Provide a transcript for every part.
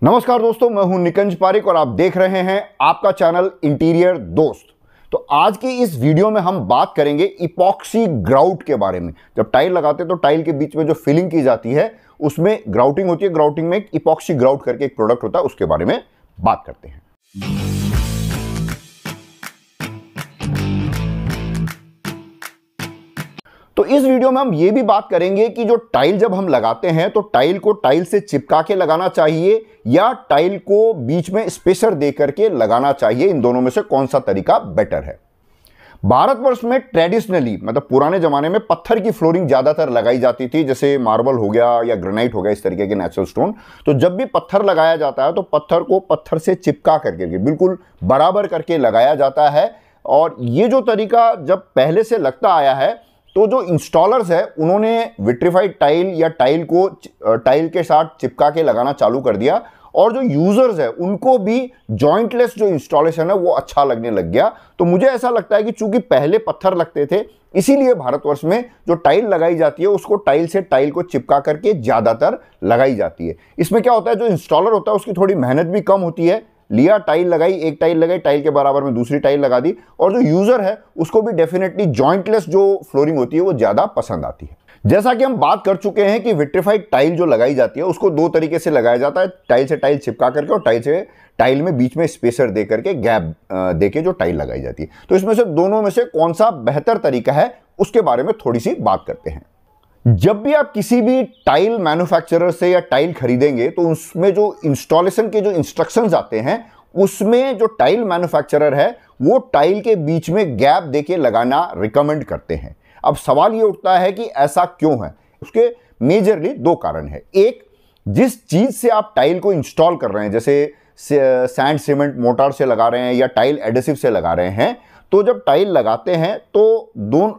नमस्कार दोस्तों, मैं हूं निकंज पारिक और आप देख रहे हैं आपका चैनल इंटीरियर दोस्त। तो आज की इस वीडियो में हम बात करेंगे इपॉक्सी ग्राउट के बारे में। जब टाइल लगाते हैं तो टाइल के बीच में जो फिलिंग की जाती है उसमें ग्राउटिंग होती है। ग्राउटिंग में एक इपॉक्सी ग्राउट करके एक प्रोडक्ट होता है, उसके बारे में बात करते हैं। तो इस वीडियो में हम ये भी बात करेंगे कि जो टाइल जब हम लगाते हैं तो टाइल को टाइल से चिपका के लगाना चाहिए या टाइल को बीच में स्पेसर दे करके लगाना चाहिए। इन दोनों में से कौन सा तरीका बेटर है। भारतवर्ष में ट्रेडिशनली मतलब पुराने जमाने में पत्थर की फ्लोरिंग ज्यादातर लगाई जाती थी, जैसे मार्बल हो गया या ग्रेनाइट हो गया, इस तरीके के नेचुरल स्टोन। तो जब भी पत्थर लगाया जाता है तो पत्थर को पत्थर से चिपका करके बिल्कुल बराबर करके लगाया जाता है। और ये जो तरीका जब पहले से लगता आया है तो जो इंस्टॉलर्स है उन्होंने विट्रीफाइड टाइल या टाइल को टाइल के साथ चिपका के लगाना चालू कर दिया, और जो यूजर्स है उनको भी जॉइंटलेस जो इंस्टॉलेशन है वो अच्छा लगने लग गया। तो मुझे ऐसा लगता है कि चूंकि पहले पत्थर लगते थे इसीलिए भारतवर्ष में जो टाइल लगाई जाती है उसको टाइल से टाइल को चिपका करके ज्यादातर लगाई जाती है। इसमें क्या होता है, जो इंस्टॉलर होता है उसकी थोड़ी मेहनत भी कम होती है। लिया टाइल लगाई, एक टाइल लगाई, टाइल के बराबर में दूसरी टाइल लगा दी, और जो यूजर है उसको भी डेफिनेटली जॉइंटलेस जो फ्लोरिंग होती है वो ज्यादा पसंद आती है। जैसा कि हम बात कर चुके हैं कि विट्रीफाइड टाइल जो लगाई जाती है उसको दो तरीके से लगाया जाता है, टाइल से टाइल चिपका करके और टाइल से टाइल में बीच में स्पेसर दे करके गैप देके जो टाइल लगाई जाती है। तो इसमें से दोनों में से कौन सा बेहतर तरीका है उसके बारे में थोड़ी सी बात करते हैं। जब भी आप किसी भी टाइल मैन्युफैक्चरर से या टाइल खरीदेंगे तो उसमें जो इंस्टॉलेशन के जो इंस्ट्रक्शंस आते हैं उसमें जो टाइल मैन्युफैक्चरर है वो टाइल के बीच में गैप देके लगाना रिकमेंड करते हैं। अब सवाल ये उठता है कि ऐसा क्यों है। उसके मेजरली दो कारण है। एक, जिस चीज से आप टाइल को इंस्टॉल कर रहे हैं, जैसे सैंड सीमेंट मोटार से लगा रहे हैं या टाइल एडेसिव से लगा रहे हैं, तो जब टाइल लगाते हैं तो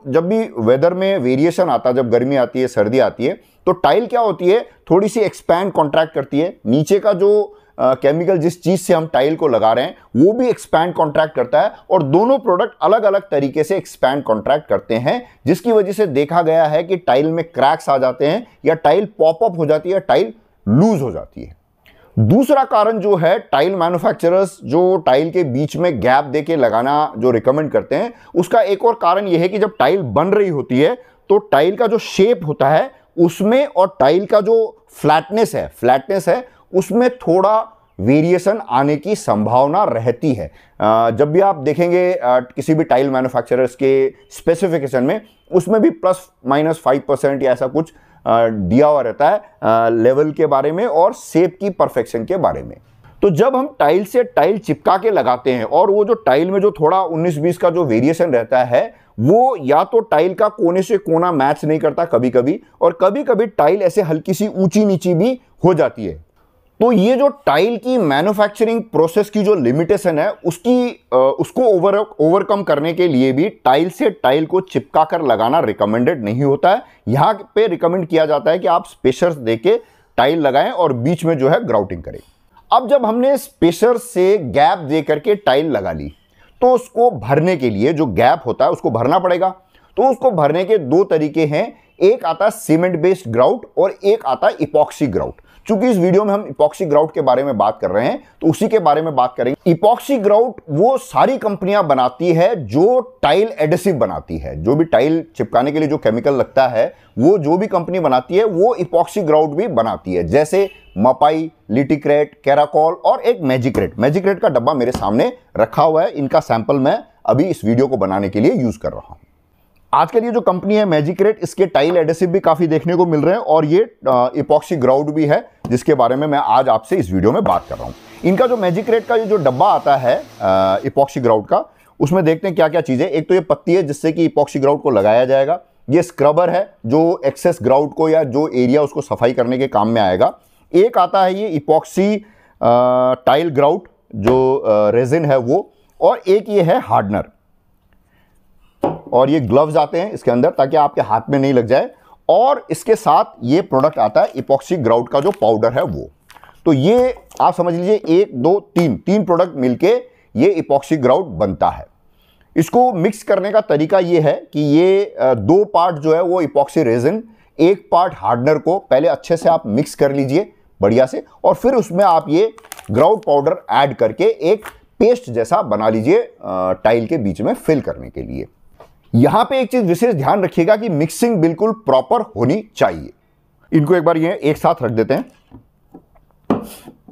जब भी वेदर में वेरिएशन आता है, जब गर्मी आती है सर्दी आती है, तो टाइल क्या होती है, थोड़ी सी एक्सपैंड कॉन्ट्रैक्ट करती है। नीचे का जो केमिकल जिस चीज से हम टाइल को लगा रहे हैं वो भी एक्सपैंड कॉन्ट्रैक्ट करता है, और दोनों प्रोडक्ट अलग अलग तरीके से एक्सपैंड कॉन्ट्रैक्ट करते हैं, जिसकी वजह से देखा गया है कि टाइल में क्रैक्स आ जाते हैं या टाइल पॉपअप हो जाती है, टाइल लूज हो जाती है। दूसरा कारण जो है, टाइल मैन्युफैक्चरर्स जो टाइल के बीच में गैप देके लगाना जो रिकमेंड करते हैं, उसका एक और कारण यह है कि जब टाइल बन रही होती है तो टाइल का जो शेप होता है उसमें और टाइल का जो फ्लैटनेस है उसमें थोड़ा वेरिएशन आने की संभावना रहती है। जब भी आप देखेंगे किसी भी टाइल मैन्युफैक्चरर्स के स्पेसिफिकेशन में, उसमें भी ±5% या ऐसा कुछ दिया हुआ रहता है लेवल के बारे में और शेप की परफेक्शन के बारे में। तो जब हम टाइल से टाइल चिपका के लगाते हैं और वो जो टाइल में जो थोड़ा 19-20 का जो वेरिएशन रहता है वो या तो टाइल का कोने से कोना मैच नहीं करता कभी कभी, और कभी कभी टाइल ऐसे हल्की सी ऊंची नीची भी हो जाती है। तो ये जो टाइल की मैन्युफैक्चरिंग प्रोसेस की जो लिमिटेशन है उसको ओवरकम करने के लिए भी टाइल से टाइल को चिपका कर लगाना रिकमेंडेड नहीं होता है। यहाँ पे रिकमेंड किया जाता है कि आप स्पेसर्स देके टाइल लगाएं और बीच में जो है ग्राउटिंग करें। अब जब हमने स्पेसर से गैप दे करके टाइल लगा ली तो उसको भरने के लिए जो गैप होता है उसको भरना पड़ेगा। तो उसको भरने के दो तरीके हैं, एक आता है सीमेंट बेस्ड ग्राउट और एक आता है इपॉक्सी ग्राउट। चूंकि इस वीडियो में हम इपॉक्सी ग्राउट के बारे में बात कर रहे हैं तो उसी के बारे में बात करेंगे। इपॉक्सी ग्राउट वो सारी कंपनियां बनाती है जो टाइल एडेसिव बनाती है। जो भी टाइल चिपकाने के लिए जो केमिकल लगता है वो जो भी कंपनी बनाती है वो इपॉक्सी ग्राउट भी बनाती है, जैसे मपाई, लिटिक्रेट, कैराकॉल और एक मैजिक्रेट। मैजिक्रेट का डब्बा मेरे सामने रखा हुआ है, इनका सैंपल मैं अभी इस वीडियो को बनाने के लिए यूज कर रहा हूं। आजकल ये जो कंपनी है मैजिक्रेट, इसके टाइल एडेसिव भी काफी देखने को मिल रहे हैं और ये इपॉक्सी ग्राउट भी है, जिसके बारे में मैं आज आपसे इस वीडियो में बात कर रहा हूं। इनका जो मैजिक्रेट का ये जो डब्बा आता है इपॉक्सी ग्राउट का, उसमें देखते हैं क्या क्या चीजें। एक तो ये पत्ती है जिससे कि इपॉक्सी ग्राउट को लगाया जाएगा। ये स्क्रबर है जो एक्सेस ग्राउट को या जो एरिया उसको सफाई करने के काम में आएगा। एक आता है ये इपॉक्सी टाइल ग्राउट जो रेजिन है वो, और एक ये है हार्डनर, और ये ग्लव्स आते हैं इसके अंदर ताकि आपके हाथ में नहीं लग जाए, और इसके साथ ये प्रोडक्ट आता है इपॉक्सी ग्राउट का जो पाउडर है वो। तो ये आप समझ लीजिए 1 2 3 प्रोडक्ट मिलके ये इपॉक्सी ग्राउट बनता है। इसको मिक्स करने का तरीका ये है कि ये 2 पार्ट जो है वो इपॉक्सी रेजिन, 1 पार्ट हार्डनर को पहले अच्छे से आप मिक्स कर लीजिए। बढ़िया से, और फिर उसमें आप ये ग्राउट पाउडर ऐड करके एक पेस्ट जैसा बना लीजिए टाइल के बीच में फिल करने के लिए। यहां पे एक चीज विशेष ध्यान रखिएगा कि मिक्सिंग बिल्कुल प्रॉपर होनी चाहिए। इनको एक बार ये एक साथ रख देते हैं।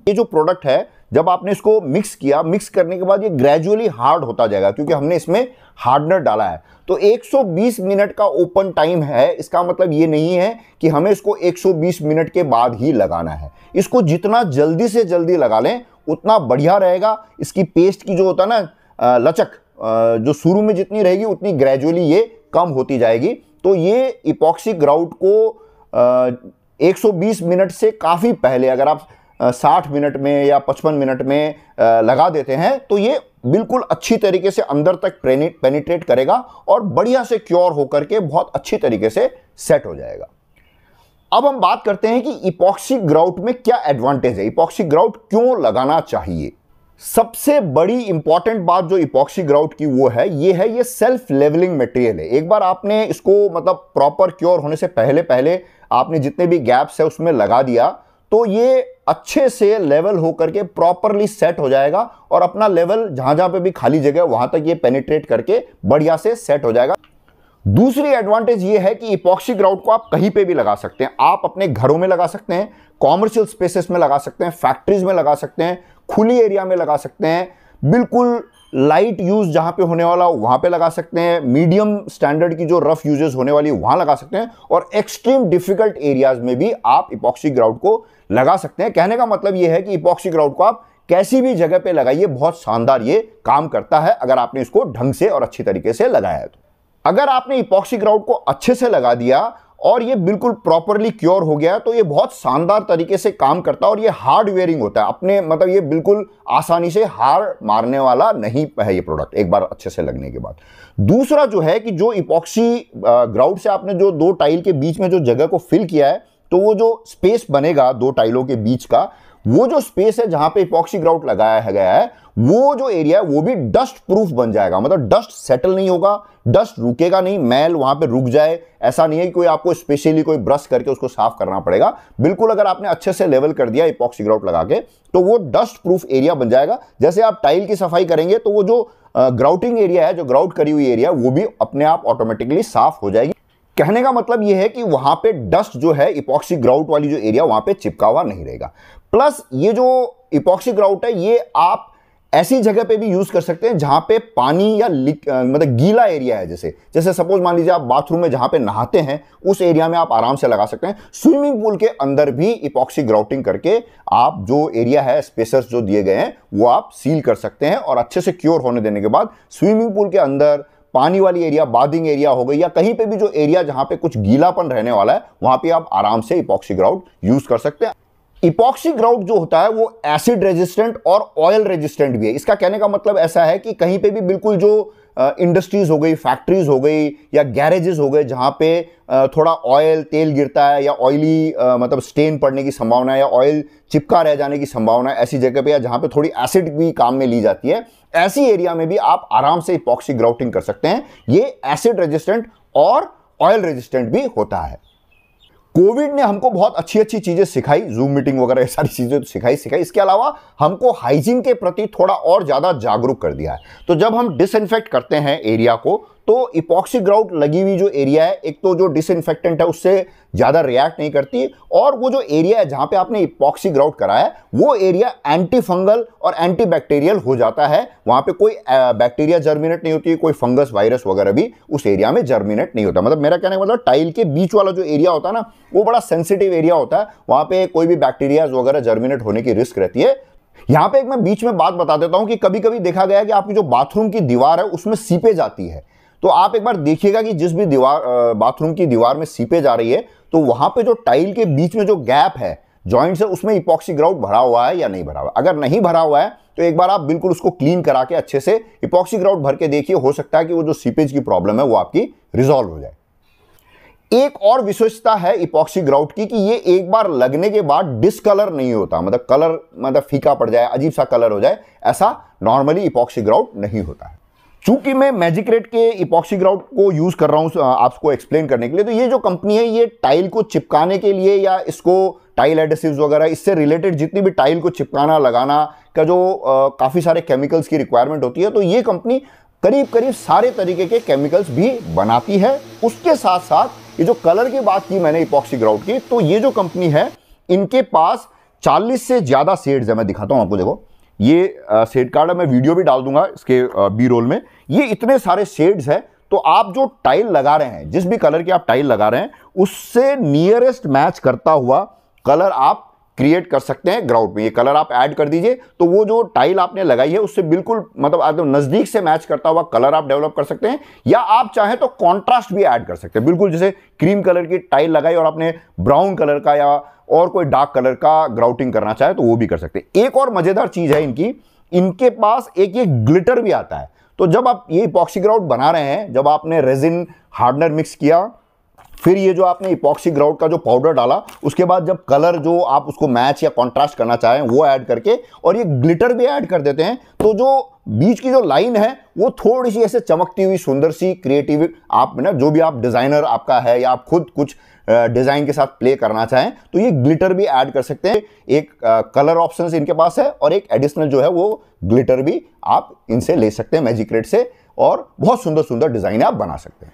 ये जो प्रोडक्ट है, जब आपने इसको मिक्स किया, मिक्स करने के बाद ये ग्रेजुअली हार्ड होता जाएगा क्योंकि हमने इसमें हार्डनर डाला है। तो 120 मिनट का ओपन टाइम है, इसका मतलब ये नहीं है कि हमें इसको 120 मिनट के बाद ही लगाना है। इसको जितना जल्दी से जल्दी लगा लें उतना बढ़िया रहेगा। इसकी पेस्ट की जो होता है ना लचक, जो शुरू में जितनी रहेगी उतनी ग्रेजुअली ये कम होती जाएगी। तो ये इपॉक्सी ग्राउट को 120 मिनट से काफ़ी पहले अगर आप 60 मिनट में या 55 मिनट में लगा देते हैं तो ये बिल्कुल अच्छी तरीके से अंदर तक पेनिट्रेट करेगा और बढ़िया से क्योर होकर के बहुत अच्छी तरीके से सेट हो जाएगा। अब हम बात करते हैं कि इपॉक्सी ग्राउट में क्या एडवांटेज है, इपॉक्सी ग्राउट क्यों लगाना चाहिए। सबसे बड़ी इंपॉर्टेंट बात जो इपॉक्सी ग्राउट की वो है, ये सेल्फ लेवलिंग मटेरियल है। एक बार आपने इसको मतलब प्रॉपर क्योर होने से पहले आपने जितने भी गैप्स है उसमें लगा दिया तो ये अच्छे से लेवल होकर के प्रॉपरली सेट हो जाएगा और अपना लेवल जहां जहां पे भी खाली जगह वहां तक ये पेनिट्रेट करके बढ़िया से सेट हो जाएगा। दूसरी एडवांटेज ये है कि इपॉक्सी ग्राउट को आप कहीं पे भी लगा सकते हैं। आप अपने घरों में लगा सकते हैं, कॉमर्शियल स्पेसेस में लगा सकते हैं, फैक्ट्रीज में लगा सकते हैं, खुली एरिया में लगा सकते हैं, बिल्कुल लाइट यूज जहां पे होने वाला वहां पे लगा सकते हैं, मीडियम स्टैंडर्ड की जो रफ यूजेस होने वाली वहां लगा सकते हैं, और एक्सट्रीम डिफिकल्ट एरियाज में भी आप इपॉक्सी ग्राउट को लगा सकते हैं। कहने का मतलब यह है कि इपॉक्सी ग्राउट को आप कैसी भी जगह पे लगाइए, बहुत शानदार ये काम करता है अगर आपने इसको ढंग से और अच्छी तरीके से लगाया है। तो अगर आपने इपॉक्सी ग्राउट को अच्छे से लगा दिया और ये बिल्कुल प्रॉपरली क्योर हो गया तो ये बहुत शानदार तरीके से काम करता है और ये हार्ड वेयरिंग होता है अपने, मतलब ये बिल्कुल आसानी से हार मारने वाला नहीं है ये प्रोडक्ट एक बार अच्छे से लगने के बाद। दूसरा जो है कि जो इपॉक्सी ग्राउट से आपने जो दो टाइल के बीच में जो जगह को फिल किया है तो वो जो स्पेस बनेगा दो टाइलों के बीच का, वो जो स्पेस है जहां पे इपॉक्सी ग्राउट लगाया गया है वो जो एरिया है वो भी डस्ट प्रूफ बन जाएगा। मतलब डस्ट सेटल नहीं होगा, डस्ट रुकेगा नहीं, मैल वहां पे रुक जाए ऐसा नहीं है कि कोई आपको स्पेशली कोई ब्रश करके उसको साफ करना पड़ेगा। बिल्कुल अगर आपने अच्छे से लेवल कर दिया इपॉक्सी ग्राउट लगा के तो वो डस्ट प्रूफ एरिया बन जाएगा। जैसे आप टाइल की सफाई करेंगे तो वो जो ग्राउटिंग एरिया है, जो ग्राउट करी हुई एरिया, वो भी अपने आप ऑटोमेटिकली साफ हो जाएगी। कहने का मतलब यह है कि वहां पे डस्ट जो है इपॉक्सी ग्राउट वाली जो एरिया वहां पे चिपका हुआ नहीं रहेगा। प्लस ये जो इपॉक्सी ग्राउट है ये आप ऐसी जगह पे भी यूज कर सकते हैं जहां पे पानी या मतलब गीला एरिया है। जैसे सपोज मान लीजिए आप बाथरूम में जहां पे नहाते हैं उस एरिया में आप आराम से लगा सकते हैं। स्विमिंग पूल के अंदर भी इपॉक्सी ग्राउटिंग करके आप जो एरिया है, स्पेसर्स जो दिए गए हैं वो आप सील कर सकते हैं और अच्छे से क्योर होने देने के बाद स्विमिंग पूल के अंदर पानी वाली एरिया, बाथिंग एरिया हो गई या कहीं पे भी जो एरिया जहां पे कुछ गीलापन रहने वाला है वहां पे आप आराम से इपॉक्सी ग्राउट यूज कर सकते हैं। इपॉक्सी ग्राउट जो होता है वो एसिड रेजिस्टेंट और ऑयल रेजिस्टेंट भी है। इसका कहने का मतलब ऐसा है कि कहीं पे भी बिल्कुल जो इंडस्ट्रीज हो गई, फैक्ट्रीज हो गई या गैरेजेस हो गए जहां पे थोड़ा ऑयल तेल गिरता है या ऑयली मतलब स्टेन पड़ने की संभावना है या ऑयल चिपका रह जाने की संभावना है, ऐसी जगह पे या जहां पे थोड़ी एसिड भी काम में ली जाती है, ऐसी एरिया में भी आप आराम से इपॉक्सी ग्राउटिंग कर सकते हैं। ये एसिड रेजिस्टेंट और ऑयल रेजिस्टेंट भी होता है। कोविड ने हमको बहुत अच्छी अच्छी चीजें सिखाई, जूम मीटिंग वगैरह ये सारी चीजें तो सिखाई। इसके अलावा हमको हाइजीन के प्रति थोड़ा और ज्यादा जागरूक कर दिया है। तो जब हम डिसइंफेक्ट करते हैं एरिया को तो इपॉक्सी ग्राउट लगी हुई जो एरिया है, एक तो जो डिसइंफेक्टेंट है उससे ज्यादा रिएक्ट नहीं करती, और वो जो एरिया है जहां पे आपने इपॉक्सी ग्राउट करा है वो एरिया एंटी फंगल और एंटी बैक्टीरियल हो जाता है। वहां पे कोई बैक्टीरिया जर्मिनेट नहीं होती, कोई फंगस वायरस वगैरह भी उस एरिया में जर्मिनेट नहीं होता। मतलब मेरा कहने का मतलब टाइल के बीच वाला जो एरिया होता है ना वो बड़ा सेंसिटिव एरिया होता है, वहां पे कोई भी बैक्टीरिया वगैरह जर्मिनेट होने की रिस्क रहती है। यहां पे एक मैं बीच में बात बता देता हूं कि कभी कभी देखा गया कि आपकी जो बाथरूम की दीवार है उसमें सीपेज आती है। तो आप एक बार देखिएगा कि जिस भी दीवार बाथरूम की दीवार में सीपेज आ रही है तो वहां पे जो टाइल के बीच में जो गैप है, जॉइंट्स है, उसमें इपॉक्सी ग्राउट भरा हुआ है या नहीं भरा हुआ है। अगर नहीं भरा हुआ है तो एक बार आप बिल्कुल उसको क्लीन करा के अच्छे से इपॉक्सी ग्राउट भर के देखिए, हो सकता है कि वो जो सीपेज की प्रॉब्लम है वो आपकी रिजॉल्व हो जाए। एक और विशेषता है इपॉक्सी ग्राउट की कि ये एक बार लगने के बाद डिसकलर नहीं होता, मतलब कलर मतलब फीका पड़ जाए, अजीब सा कलर हो जाए, ऐसा नॉर्मली इपॉक्सी ग्राउट नहीं होता है। चूंकि मैं मैजिक्रेट के इपॉक्सी ग्राउट को यूज कर रहा हूं आपको एक्सप्लेन करने के लिए, तो ये जो कंपनी है ये टाइल को चिपकाने के लिए या इसको टाइल एडेसिव्स वगैरह, इससे रिलेटेड जितनी भी टाइल को चिपकाना लगाना का जो काफ़ी सारे केमिकल्स की रिक्वायरमेंट होती है, तो ये कंपनी करीब करीब सारे तरीके के केमिकल्स भी बनाती है। उसके साथ साथ ये जो कलर की बात की मैंने इपॉक्सी ग्राउट की, तो ये जो कंपनी है इनके पास 40 से ज़्यादा शेड्स है। मैं दिखाता हूँ आपको, देखो ये शेड कार्ड है, मैं वीडियो भी डाल दूंगा इसके बी रोल में। ये इतने सारे शेड्स है, तो आप जो टाइल लगा रहे हैं, जिस भी कलर की आप टाइल लगा रहे हैं, उससे नियरेस्ट मैच करता हुआ कलर आप क्रिएट कर सकते हैं ग्राउट में। ये कलर आप ऐड कर दीजिए, तो वो जो टाइल आपने लगाई है उससे बिल्कुल मतलब नजदीक से मैच करता हुआ कलर आप डेवलप कर सकते हैं। या आप चाहें तो कॉन्ट्रास्ट भी ऐड कर सकते हैं, बिल्कुल जैसे क्रीम कलर की टाइल लगाई और आपने ब्राउन कलर का या और कोई डार्क कलर का ग्राउटिंग करना चाहे तो वो भी कर सकते हैं। एक और मजेदार चीज है इनके पास एक ये ग्लिटर भी आता है। तो जब आप ये इपॉक्सी ग्राउट बना रहे हैं, जब आपने रेजिन हार्डनर मिक्स किया, फिर ये जो आपने इपॉक्सी ग्राउट का जो पाउडर डाला, उसके बाद जब कलर जो आप उसको मैच या कॉन्ट्रास्ट करना चाहें वो ऐड करके और ये ग्लिटर भी ऐड कर देते हैं, तो जो बीच की जो लाइन है वो थोड़ी सी ऐसे चमकती हुई सुंदर सी क्रिएटिव, आप ना जो भी आप डिजाइनर आपका है या आप खुद कुछ डिजाइन के साथ प्ले करना चाहें तो ये ग्लिटर भी ऐड कर सकते हैं। एक कलर ऑप्शन इनके पास है और एक एडिशनल जो है वो ग्लिटर भी आप इनसे ले सकते हैं मैजिक्रेट से, और बहुत सुंदर सुंदर डिजाइन आप बना सकते हैं।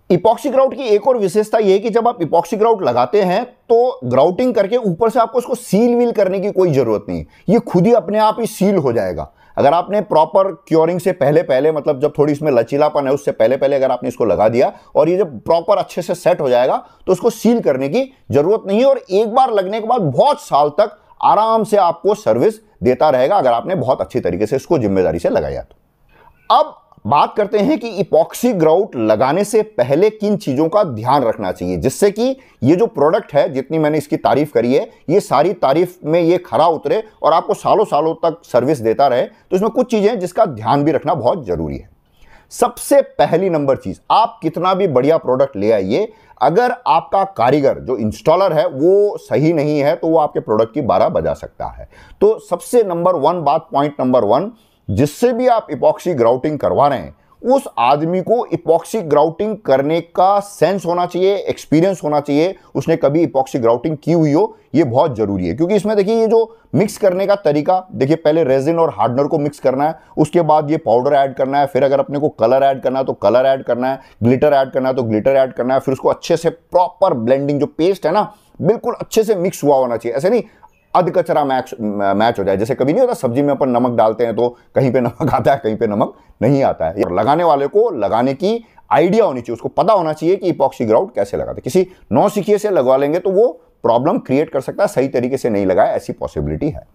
इपॉक्सी ग्राउट की एक और विशेषता यह है कि जब आप इपॉक्सी ग्राउट लगाते हैं तो ग्राउटिंग करके ऊपर से आपको उसको सील वील करने की कोई जरूरत नहीं है, ये खुद ही अपने आप ही सील हो जाएगा। अगर आपने प्रॉपर क्योरिंग से पहले मतलब जब थोड़ी इसमें लचीलापन है उससे पहले अगर आपने इसको लगा दिया और ये जब प्रॉपर अच्छे से सेट हो जाएगा तो उसको सील करने की जरूरत नहीं है, और एक बार लगने के बाद बहुत साल तक आराम से आपको सर्विस देता रहेगा अगर आपने बहुत अच्छी तरीके से इसको जिम्मेदारी से लगाया तो। अब बात करते हैं कि इपॉक्सी ग्राउट लगाने से पहले किन चीजों का ध्यान रखना चाहिए, जिससे कि ये जो प्रोडक्ट है, जितनी मैंने इसकी तारीफ करी है, ये सारी तारीफ में ये खरा उतरे और आपको सालों सालों तक सर्विस देता रहे। तो इसमें कुछ चीजें हैं जिसका ध्यान भी रखना बहुत जरूरी है। सबसे पहली नंबर चीज, आप कितना भी बढ़िया प्रोडक्ट ले आइए, अगर आपका कारीगर जो इंस्टॉलर है वो सही नहीं है तो वो आपके प्रोडक्ट की 12 बजा सकता है। तो सबसे नंबर 1 बात, पॉइंट नंबर 1, जिससे भी आप इपॉक्सी ग्राउटिंग करवा रहे हैं उस आदमी को इपॉक्सी ग्राउटिंग करने का सेंस होना चाहिए, एक्सपीरियंस होना चाहिए, उसने कभी इपॉक्सी ग्राउटिंग की हुई हो, ये बहुत जरूरी है। क्योंकि इसमें देखिए ये जो मिक्स करने का तरीका, देखिए पहले रेजिन और हार्डनर को मिक्स करना है, उसके बाद ये पाउडर ऐड करना है, फिर अगर अपने को कलर ऐड करना है तो कलर ऐड करना है, ग्लिटर ऐड करना है तो ग्लिटर ऐड करना है, फिर उसको अच्छे से प्रॉपर ब्लेंडिंग, जो पेस्ट है ना बिल्कुल अच्छे से मिक्स हुआ होना चाहिए। ऐसे नहीं अध कचरा मैच हो जाए, जैसे कभी नहीं होता सब्जी में अपन नमक डालते हैं तो कहीं पे नमक आता है कहीं पे नमक नहीं आता है। और लगाने वाले को लगाने की आइडिया होनी चाहिए, उसको पता होना चाहिए कि इपॉक्सी ग्राउट कैसे लगाते। किसी नौसिखिए से लगवा लेंगे तो वो प्रॉब्लम क्रिएट कर सकता है, सही तरीके से नहीं लगाए ऐसी पॉसिबिलिटी है।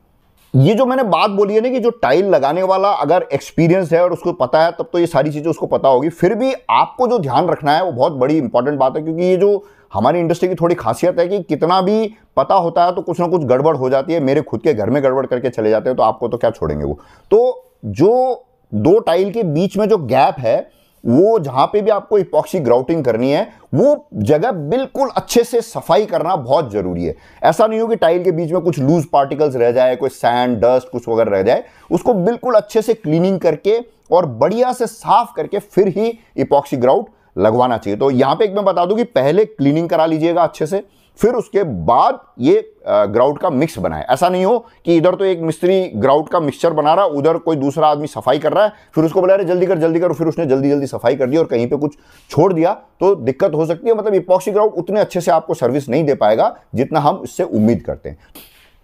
ये जो मैंने बात बोली है ना कि जो टाइल लगाने वाला अगर एक्सपीरियंस है और उसको पता है तब तो ये सारी चीजें उसको पता होगी। फिर भी आपको जो ध्यान रखना है वो बहुत बड़ी इंपॉर्टेंट बात है, क्योंकि ये जो हमारी इंडस्ट्री की थोड़ी खासियत है कि कितना भी पता होता है तो कुछ ना कुछ गड़बड़ हो जाती है। मेरे खुद के घर में गड़बड़ करके चले जाते हैं तो आपको तो क्या छोड़ेंगे वो। तो जो 2 टाइल के बीच में जो गैप है, वो जहां पे भी आपको इपॉक्सी ग्राउटिंग करनी है वो जगह बिल्कुल अच्छे से सफाई करना बहुत जरूरी है। ऐसा नहीं हो कि टाइल के बीच में कुछ लूज पार्टिकल्स रह जाए, कोई सैंड डस्ट कुछ वगैरह रह जाए, उसको बिल्कुल अच्छे से क्लीनिंग करके और बढ़िया से साफ करके फिर ही इपॉक्सी ग्राउट लगवाना चाहिए। तो यहां पे एक मैं बता दूं कि पहले क्लीनिंग करा लीजिएगा अच्छे से, फिर उसके बाद ये ग्राउट का मिक्स बनाए। ऐसा नहीं हो कि इधर तो एक मिस्त्री ग्राउट का मिक्सचर बना रहा है, उधर कोई दूसरा आदमी सफाई कर रहा है, फिर उसको बोला रहे जल्दी कर, फिर उसने जल्दी सफाई कर दी और कहीं पे कुछ छोड़ दिया तो दिक्कत हो सकती है। मतलब इपॉक्सी ग्राउट उतने अच्छे से आपको सर्विस नहीं दे पाएगा जितना हम इससे उम्मीद करते हैं।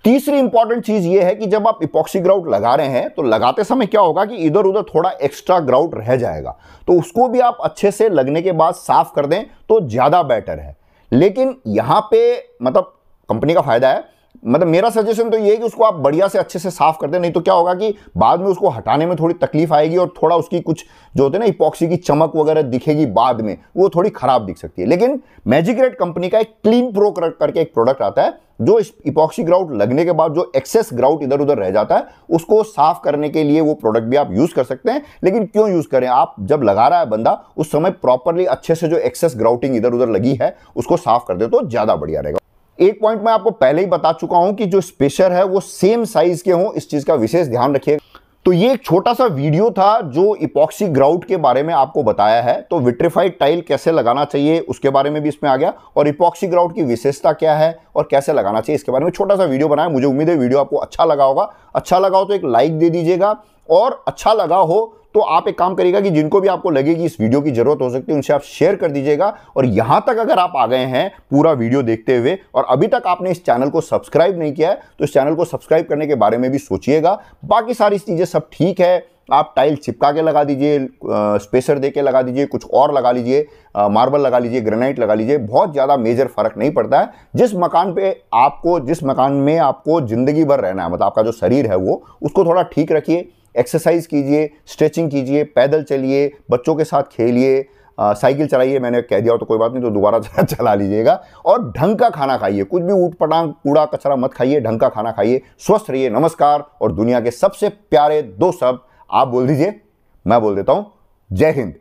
तीसरी इंपॉर्टेंट चीज ये है कि जब आप इपॉक्सी ग्राउट लगा रहे हैं तो लगाते समय क्या होगा कि इधर उधर थोड़ा एक्स्ट्रा ग्राउट रह जाएगा, तो उसको भी आप अच्छे से लगने के बाद साफ कर दें तो ज्यादा बेटर है। लेकिन यहां पे मतलब कंपनी का फायदा है, मतलब मेरा सजेशन तो ये है कि उसको आप बढ़िया से अच्छे से साफ कर दें, नहीं तो क्या होगा कि बाद में उसको हटाने में थोड़ी तकलीफ आएगी और थोड़ा उसकी कुछ जो होते हैं ना इपॉक्सी की चमक वगैरह दिखेगी बाद में, वो थोड़ी खराब दिख सकती है। लेकिन मैजिक्रेट कंपनी का एक क्लीन प्रो करके एक प्रोडक्ट आता है जो इस इपॉक्सी ग्राउट लगने के बाद जो एक्सेस ग्राउट इधर उधर रह जाता है उसको साफ करने के लिए वो प्रोडक्ट भी आप यूज कर सकते हैं। लेकिन क्यों यूज करें, आप जब लगा रहा है बंदा उस समय प्रॉपरली अच्छे से जो एक्सेस ग्राउटिंग इधर उधर लगी है उसको साफ कर दे तो ज्यादा बढ़िया रहेगा। एक पॉइंट मैं आपको पहले ही बता चुका हूं कि जो स्पेशर है वो सेम साइज के हों, इस चीज का विशेष ध्यान रखिएगा। तो ये एक छोटा सा वीडियो था जो इपॉक्सी ग्राउट के बारे में आपको बताया है। तो विट्रिफाइड टाइल कैसे लगाना चाहिए उसके बारे में भी इसमें आ गया, और इपॉक्सी ग्राउट की विशेषता क्या है और कैसे लगाना चाहिए इसके बारे में छोटा सा वीडियो बनाया। मुझे उम्मीद है वीडियो आपको अच्छा लगा होगा। अच्छा लगा हो तो एक लाइक दे दीजिएगा, और अच्छा लगा हो तो आप एक काम करिएगा कि जिनको भी आपको लगे कि इस वीडियो की जरूरत हो सकती है उनसे आप शेयर कर दीजिएगा। और यहां तक अगर आप आ गए हैं पूरा वीडियो देखते हुए और अभी तक आपने इस चैनल को सब्सक्राइब नहीं किया है तो इस चैनल को सब्सक्राइब करने के बारे में भी सोचिएगा। बाकी सारी चीजें सब ठीक है, आप टाइल चिपका के लगा दीजिए, स्पेसर दे के लगा दीजिए, कुछ और लगा लीजिए, मार्बल लगा लीजिए, ग्रेनाइट लगा लीजिए, बहुत ज़्यादा मेजर फर्क नहीं पड़ता है। जिस मकान में आपको ज़िंदगी भर रहना है, मतलब आपका जो शरीर है वो, उसको थोड़ा ठीक रखिए, एक्सरसाइज कीजिए, स्ट्रेचिंग कीजिए, पैदल चलिए, बच्चों के साथ खेलिए, साइकिल चलाइए। मैंने कह दिया हो तो कोई बात नहीं, तो दोबारा चला लीजिएगा। और ढंग का खाना खाइए, कुछ भी ऊट पटांग कूड़ा कचरा मत खाइए, ढंग का खाना खाइए, स्वस्थ रहिए। नमस्कार। और दुनिया के सबसे प्यारे दो शब्द आप बोल दीजिए, मैं बोल देता हूं, जय हिंद।